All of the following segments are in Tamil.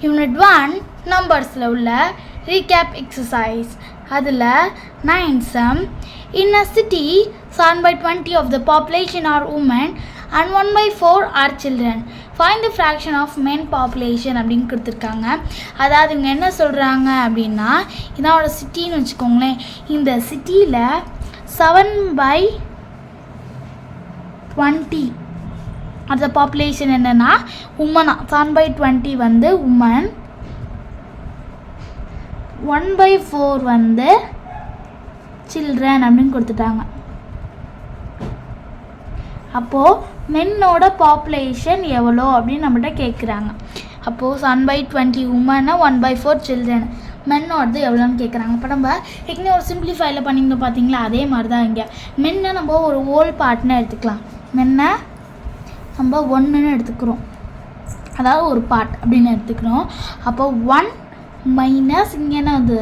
யூனிட் 1 நம்பர்ஸில் உள்ள ரீகேப் எக்ஸசைஸ். அதில் 9 sum. In a city, 7/20 of the population are women and 1/4 are children. Find the fraction of men population அப்படின்னு கொடுத்துருக்காங்க. அதாவது இவங்க என்ன சொல்கிறாங்க அப்படின்னா, இதான் ஒரு சிட்டின்னு வச்சுக்கோங்களேன். இந்த சிட்டியில் 7/20 அந்த பாப்புலேஷன் என்னென்னா உமனா. 7/20 வந்து உமன், 1/4 வந்து சில்ட்ரன் அப்படின்னு கொடுத்துட்டாங்க. அப்போது மென்னோட பாப்புலேஷன் எவ்வளோ அப்படின்னு நம்மகிட்ட கேட்குறாங்க. அப்போது 7/20 உமனை, 1/4 சில்ட்ரன், மென்னோடது எவ்வளோன்னு கேட்குறாங்க. இப்போ நம்ம ஏற்கனவே ஒரு சிம்பிளிஃபைல பண்ணிங்க பார்த்தீங்களா, அதே மாதிரி தான் இங்கே. மென்னை நம்ம ஒரு ஹோல் பார்ட்னு எடுத்துக்கலாம். மென்னை நம்ம 1ன்னு எடுத்துக்கிறோம், அதாவது ஒரு பார்ட் அப்படின்னு எடுத்துக்கிறோம். அப்போ 1 மைனஸ் இங்கே என்ன வந்து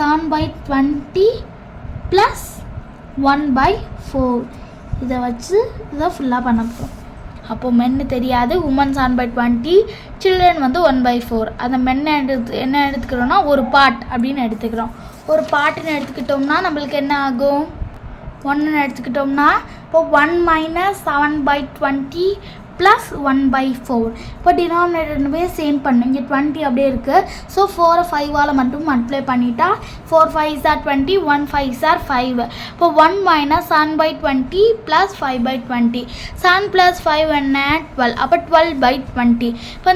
7/20 ப்ளஸ் 1/4 இதை வச்சு இதை ஃபுல்லாக பண்ண போகிறோம். அப்போது மென்னு தெரியாது, உமன் 7/20, சில்ட்ரன் வந்து 1/4. அந்த மென்னை என்ன எடுத்துக்கிறோன்னா ஒரு பார்ட் அப்படின்னு எடுத்துக்கிறோம். ஒரு பார்ட்டுன்னு எடுத்துக்கிட்டோம்னா நம்மளுக்கு என்ன ஆகும், 1ன்னு எடுத்துக்கிட்டோம்னா இப்போ 1 மைனஸ் 7/20 ப்ளஸ் 1/4. இப்போ டினாமினேட்டர்னு சேம் பண்ணும். இங்கே 20 அப்படியே இருக்குது. ஸோ 4 5ஆல் மட்டும் மல்டிப்ளை பண்ணிட்டா 4 5s are 20, 1 5s are 5. இப்போ 1 மைனஸ் 7/20 ப்ளஸ் 5/20. 7 ப்ளஸ் 5 என்ன 12. அப்போ 12/20. இப்போ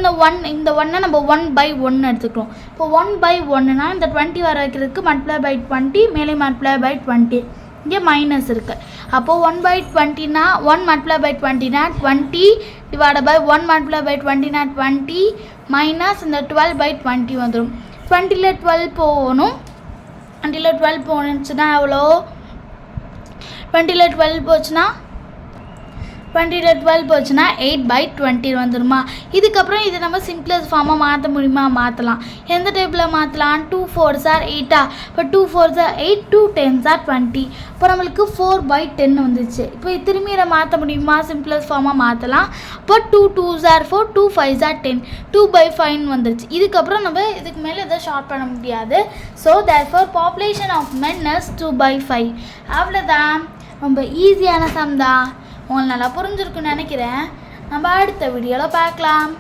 இந்த ஒன்னை நம்ம 1/1 எடுத்துக்கிறோம். இப்போ 1/1னா இந்த 20 வர வைக்கிறதுக்கு மல்டிப்ளை பை 20, மேலே மல்டிப்ளை பை 20. இங்கே மைனஸ் இருக்குது. அப்போது 1/20னா 1 மல்டிப்ளை பை 20னா 20 டிவைடட் பை 1 மல்டிப்ளை பை 20னா 20 மைனஸ் இந்த 12/20 வந்துடும். 20ல் 12 போகணும். 20ல் 12 போனுச்சுன்னா எவ்வளோ, 20ல் 12 போச்சுன்னா 8/20 வந்துடுமா. இதுக்கப்புறம் இது நம்ம சிம்பிளஸ்ட் ஃபார்மாக மாற்ற முடியுமா, மாற்றலாம். எந்த டைப்பில் மாற்றலாம், 2 4s are 8. இப்போ 2 4s are 8, 2 10s are 20. இப்போ நம்மளுக்கு 4/10 வந்துச்சு. இப்போ திரும்பி இதை மாற்ற முடியுமா, சிம்பிளஸ்ட் ஃபார்மாக மாற்றலாம். இப்போ 2 2s are 4, 2 5s are 10, 2/5 வந்துருச்சு. இதுக்கப்புறம் நம்ம இதுக்கு மேலே இதை ஷார்ட் பண்ண முடியாது. So therefore population of men is 2/5. அவ்வளோதான், ரொம்ப ஈஸியான சம் தான். உங்களுக்கு நல்லா புரிஞ்சிருக்குன்னு நினைக்கிறேன். நம்ம அடுத்த வீடியோவில் பார்க்கலாம்.